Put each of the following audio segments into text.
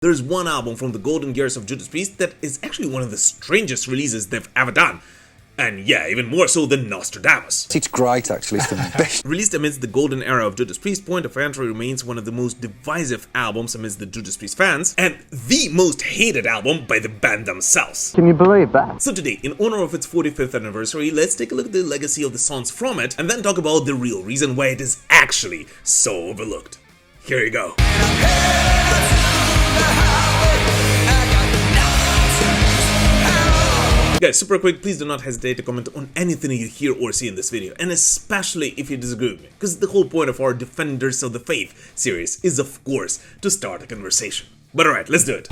There's one album from the golden years of Judas Priest that is actually one of the strangest releases they've ever done. And yeah, even more so than Nostradamus. It's great, actually. It's the best. Released amidst the golden era of Judas Priest, Point of Entry remains one of the most divisive albums amidst the Judas Priest fans, and the most hated album by the band themselves. Can you believe that? So today, in honor of its 45th anniversary, let's take a look at the legacy of the songs from it, and then talk about the real reason why it is actually so overlooked. Here you go. Guys, super quick, please do not hesitate to comment on anything you hear or see in this video, and especially if you disagree with me, because the whole point of our Defenders of the Faith series is, of course, to start a conversation. But alright, let's do it.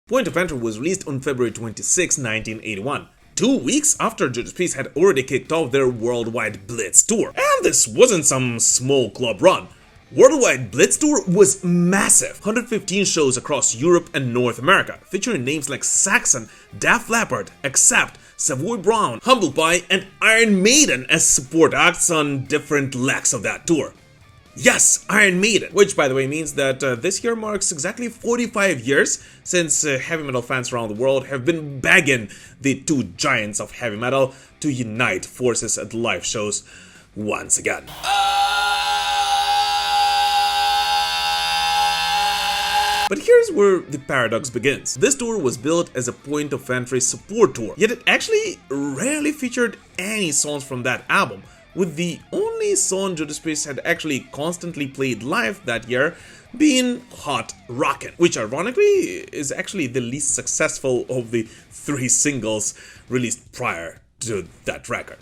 Point of Entry was released on February 26, 1981. 2 weeks after Judas Priest had already kicked off their worldwide Blitz tour. And this wasn't some small club run. Worldwide Blitz tour was massive, 115 shows across Europe and North America, featuring names like Saxon, Def Leppard, Accept, Savoy Brown, Humble Pie, and Iron Maiden as support acts on different legs of that tour. Yes, Iron Maiden, which by the way means that this year marks exactly 45 years since heavy metal fans around the world have been begging the two giants of heavy metal to unite forces at live shows once again. But here's where the paradox begins. This tour was billed as a Point of Entry support tour, yet it actually rarely featured any songs from that album, with the only song Judas Priest had actually constantly played live that year being Hot Rockin', which ironically is actually the least successful of the 3 singles released prior to that record.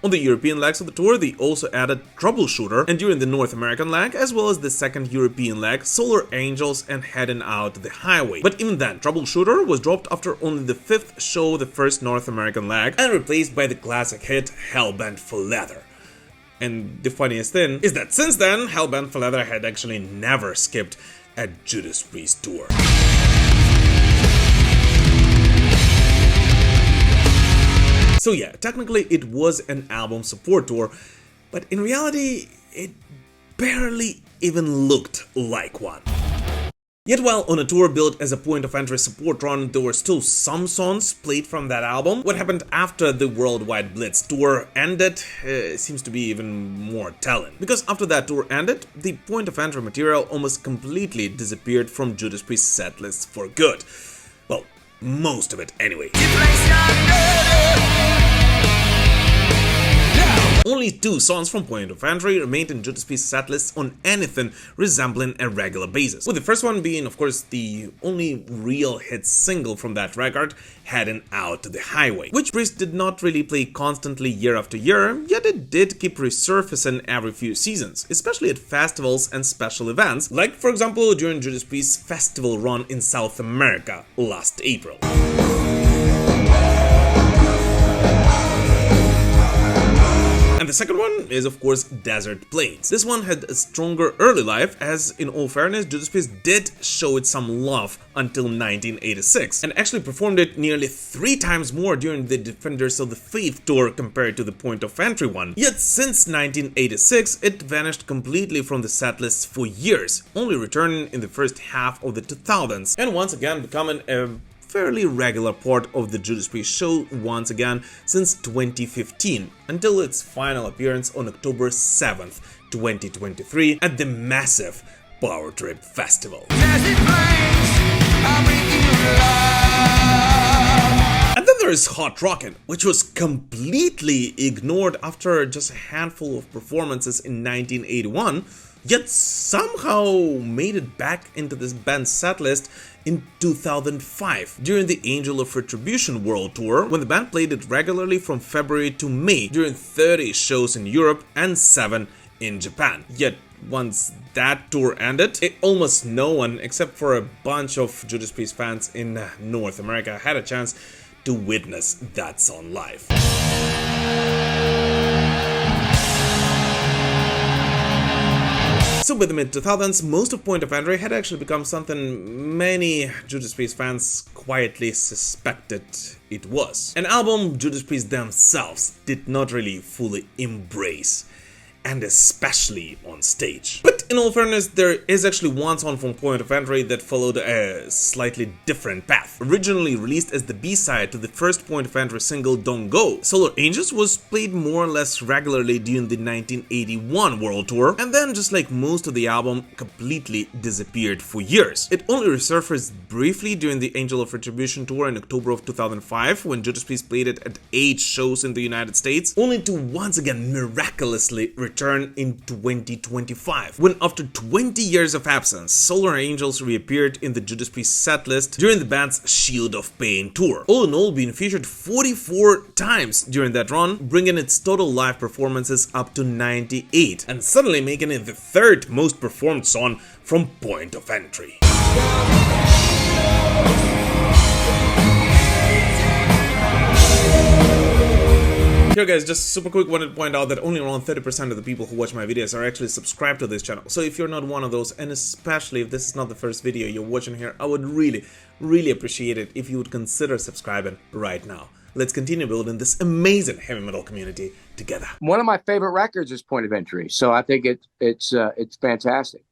On the European legs of the tour, they also added Troubleshooter, and during the North American leg, as well as the second European leg, Solar Angels and Heading Out the Highway. But even then, Troubleshooter was dropped after only the 5th show of the first North American leg, and replaced by the classic hit Hellbent for Leather. And the funniest thing is that since then, Hellbent for Leather had actually never skipped a Judas Priest tour. So yeah, technically it was an album support tour, but in reality, it barely even looked like one. Yet while on a tour built as a Point of Entry support run, there were still some songs played from that album. What happened after the worldwide Blitz tour ended seems to be even more telling. Because after that tour ended, the Point of Entry material almost completely disappeared from Judas Priest's setlists for good. Well, most of it anyway. Only 2 songs from Point of Entry remained in Judas Priest's setlists on anything resembling a regular basis, with the first one being, of course, the only real hit single from that record, Heading Out the Highway, which Priest did not really play constantly year after year, yet it did keep resurfacing every few seasons, especially at festivals and special events, like for example during Judas Priest's festival run in South America last April. And the second one is, of course, Desert Plains. This one had a stronger early life, as in all fairness, Judas Priest did show it some love until 1986, and actually performed it nearly 3 times more during the Defenders of the Faith tour compared to the Point of Entry one. Yet since 1986, it vanished completely from the setlists for years, only returning in the first half of the 2000s, and once again becoming a fairly regular part of the Judas Priest show once again since 2015, until its final appearance on October 7th, 2023 at the massive Power Trip Festival. And then there is Hot Rockin', which was completely ignored after just a handful of performances in 1981, yet somehow made it back into this band's setlist in 2005 during the Angel of Retribution World Tour, when the band played it regularly from February to May during 30 shows in Europe and 7 in Japan. Yet once that tour ended, almost no one except for a bunch of Judas Priest fans in North America had a chance to witness that song live. So by the mid-2000s, most of Point of Entry had actually become something many Judas Priest fans quietly suspected it was. An album Judas Priest themselves did not really fully embrace. and especially on stage. But in all fairness, there is actually one song from Point of Entry that followed a slightly different path. Originally released as the B-side to the first Point of Entry single Don't Go, Solar Angels was played more or less regularly during the 1981 world tour, and then, just like most of the album, completely disappeared for years. It only resurfaced briefly during the Angel of Retribution tour in October of 2005, when Judas Priest played it at 8 shows in the United States, only to once again miraculously return in 2025, when after 20 years of absence, Solar Angels reappeared in the Judas Priest setlist during the band's Shield of Pain tour. All in all, being featured 44 times during that run, bringing its total live performances up to 98, and suddenly making it the 3rd most performed song from Point of Entry. Here guys, just super quick, wanted to point out that only around 30% of the people who watch my videos are actually subscribed to this channel. So if you're not one of those, and especially if this is not the first video you're watching here, I would really appreciate it if you would consider subscribing right now. Let's continue building this amazing heavy metal community together. One of my favorite records is Point of Entry, so I think it's fantastic.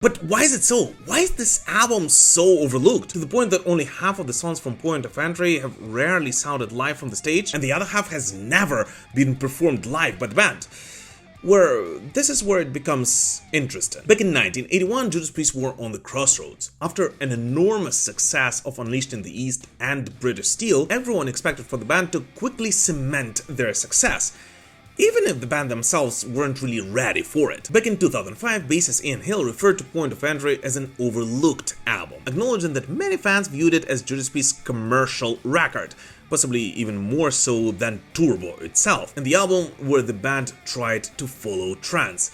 But why is it so? Why is this album so overlooked? To the point that only half of the songs from Point of Entry have rarely sounded live from the stage, and the other half has never been performed live by the band. This is where it becomes interesting. Back in 1981, Judas Priest were on the crossroads. After an enormous success of Unleashed in the East and British Steel, everyone expected for the band to quickly cement their success, even if the band themselves weren't really ready for it. Back in 2005, bassist Ian Hill referred to Point of Entry as an overlooked album, acknowledging that many fans viewed it as Judas Priest's commercial record, possibly even more so than Turbo itself, and the album where the band tried to follow trends.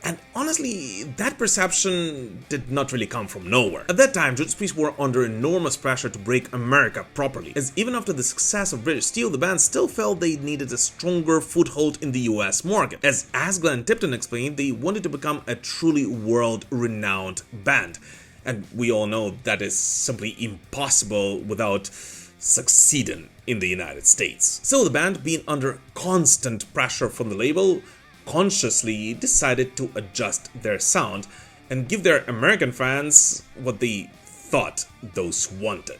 And honestly, that perception did not really come from nowhere. At that time, Judas Priest were under enormous pressure to break America properly, as even after the success of British Steel, the band still felt they needed a stronger foothold in the US market. As Glenn Tipton explained, they wanted to become a truly world-renowned band. And we all know that is simply impossible without succeeding in the United States. So the band, being under constant pressure from the label, consciously decided to adjust their sound and give their American fans what they thought those wanted.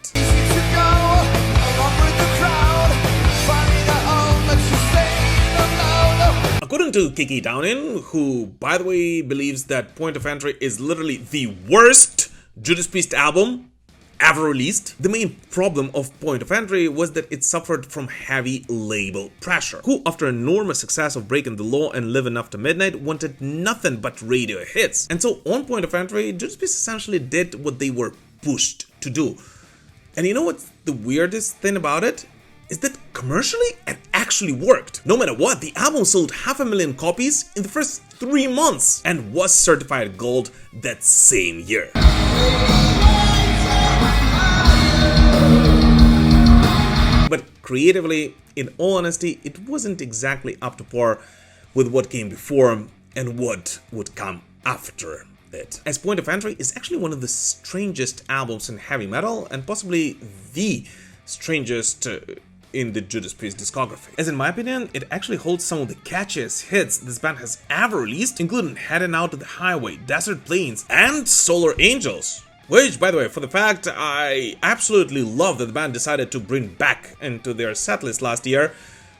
According to Kiki Downing, who, by the way, believes that Point of Entry is literally the worst Judas Priest album ever released, the main problem of Point of Entry was that it suffered from heavy label pressure, who, after enormous success of Breaking the Law and Living After Midnight, wanted nothing but radio hits. And so on Point of Entry, Judas Priest essentially did what they were pushed to do. And you know what's the weirdest thing about it? Is that commercially it actually worked. No matter what, the album sold 500,000 copies in the first 3 months and was certified gold that same year. But creatively, in all honesty, it wasn't exactly up to par with what came before and what would come after it. As Point of Entry is actually one of the strangest albums in heavy metal, and possibly the strangest in the Judas Priest discography. As in my opinion, it actually holds some of the catchiest hits this band has ever released, including Heading Out to the Highway, Desert Plains, and Solar Angels. Which, by the way, for the fact, I absolutely love that the band decided to bring back into their setlist last year,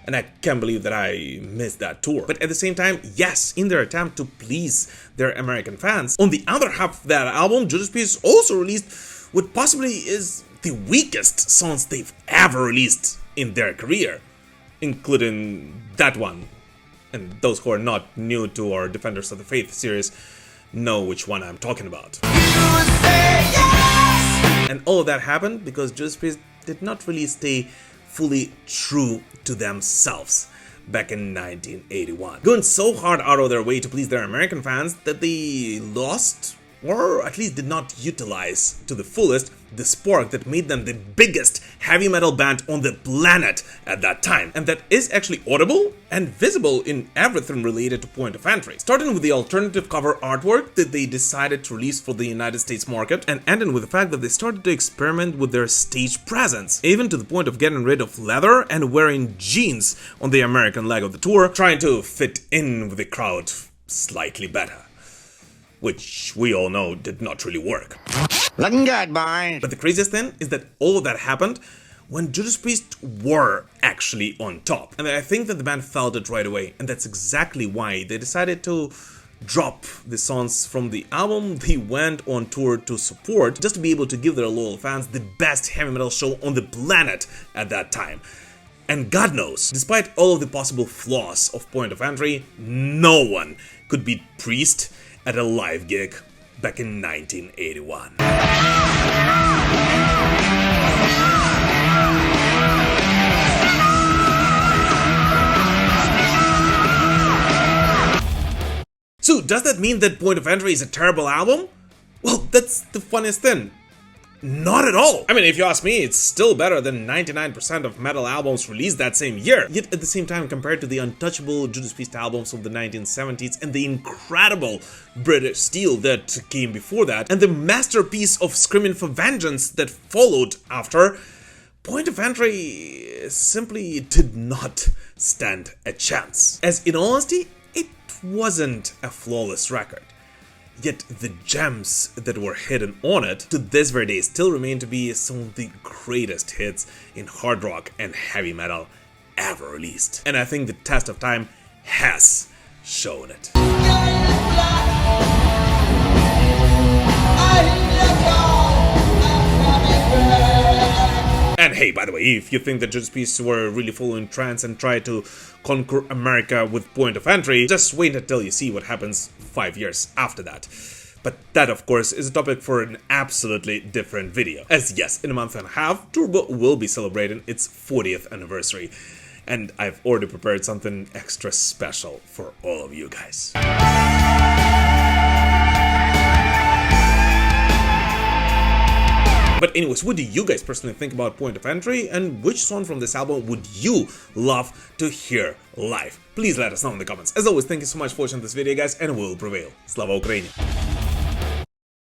and I can't believe that I missed that tour. But at the same time, yes, in their attempt to please their American fans, on the other half of that album, Judas Priest also released what possibly is the weakest songs they've ever released in their career, including that one. And those who are not new to our Defenders of the Faith series know which one I'm talking about. And all of that happened because Judas Priest did not really stay fully true to themselves back in 1981, going so hard out of their way to please their American fans that they lost or at least did not utilize to the fullest the spark that made them the biggest heavy metal band on the planet at that time, and that is actually audible and visible in everything related to Point of Entry. Starting with the alternative cover artwork that they decided to release for the United States market, and ending with the fact that they started to experiment with their stage presence, even to the point of getting rid of leather and wearing jeans on the American leg of the tour, trying to fit in with the crowd slightly better. Which we all know did not really work. Looking good, boy. But the craziest thing is that all of that happened when Judas Priest were actually on top. And I think that the band felt it right away, and that's exactly why they decided to drop the songs from the album they went on tour to support, just to be able to give their loyal fans the best heavy metal show on the planet at that time. And God knows, despite all of the possible flaws of Point of Entry, no one could beat Priest at a live gig back in 1981. So, does that mean that Point of Entry is a terrible album? Well, that's the funniest thing. Not at all. I mean, if you ask me, it's still better than 99% of metal albums released that same year. Yet at the same time, compared to the untouchable Judas Priest albums of the 1970s and the incredible British Steel that came before that, and the masterpiece of Screaming for Vengeance that followed after, Point of Entry simply did not stand a chance. As in all honesty, it wasn't a flawless record. Yet the gems that were hidden on it to this very day still remain to be some of the greatest hits in hard rock and heavy metal ever released. And I think the test of time has shown it. And hey, by the way, if you think that Judas Priest were really following trends and tried to conquer America with Point of Entry, just wait until you see what happens 5 years after that. But that, of course, is a topic for an absolutely different video. As yes, in a month and a half, Turbo will be celebrating its 40th anniversary. And I've already prepared something extra special for all of you guys. But anyways, what do you guys personally think about Point of Entry, and which song from this album would you love to hear live? Please let us know in the comments. As always, thank you so much for watching this video, guys, and we'll prevail. Slava Ukraini!